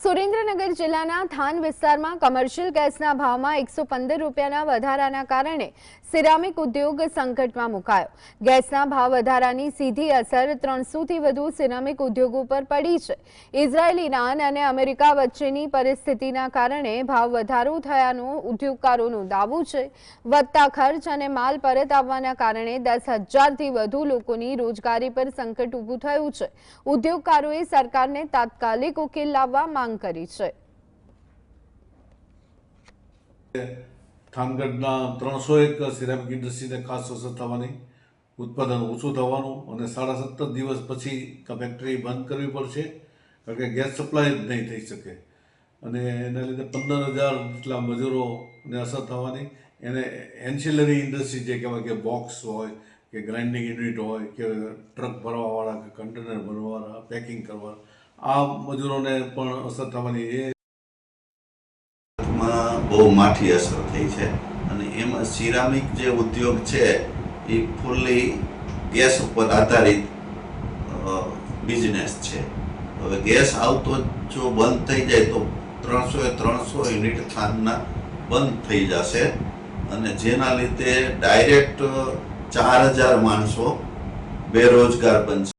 સુરેન્દ્રનગર જિલ્લાના થાન વિસ્તારમાં કમર્શિયલ ગેસના ભાવમાં 115 રૂપિયાના વધારાના કારણે સિરામિક ઉદ્યોગ સંકટમાં મુકાયો. ગેસના ભાવ વધારાની સીધી અસર 300થી વધુ સિરામિક ઉદ્યોગો પર પડી છે. ઇઝરાયલ, ઈરાન અને અમેરિકા વચ્ચેની પરિસ્થિતિના કારણે ભાવ વધારો થયાનું ઉદ્યોગકારોનું દાવો છે. વધતા ખર્ચ અને માલ પરત આવવાના કારણે 10,000થી વધુ લોકોની રોજગારી પર સંકટ ઊભું થયું છે. ઉદ્યોગકારોએ સરકારને તાત્કાલિક ઉકેલ લાવવા માંગ કરી છે. થાનગઢના 301 સિરામિક ઇન્ડસ્ટ્રીને ખાસ અસર થવાની, ઉત્પાદન ઓછું થવાનું અને 17.5 દિવસ પછી ફેક્ટરી બંધ કરવી પડશે, કારણ કે ગેસ સપ્લાય જ નહીં થઈ શકે અને એના લીધે 15,000 જેટલા મજૂરોને અસર થવાની. એને એન્સિલરી ઇન્ડસ્ટ્રી જે કહેવાય કે બોક્સ હોય કે ગ્રાઇન્ડિંગ યુનિટ હોય કે ટ્રક ભરવાવાળા કે કન્ટેનર ભરવાવાળા, પેકિંગ કરવા, આ મજૂરોને પણ અસર થવાની. બહુ માઠી અસર થઈ છે અને એમાં સિરામિક જે ઉદ્યોગ છે એ ફૂલ્લી ગેસ ઉપર આધારિત બિઝનેસ છે. હવે ગેસ આવતો જો બંધ થઈ જાય તો 300 યુનિટ થાનના બંધ થઈ જશે અને જેના લીધે ડાયરેક્ટ 4,000 માણસો બેરોજગાર બનશે.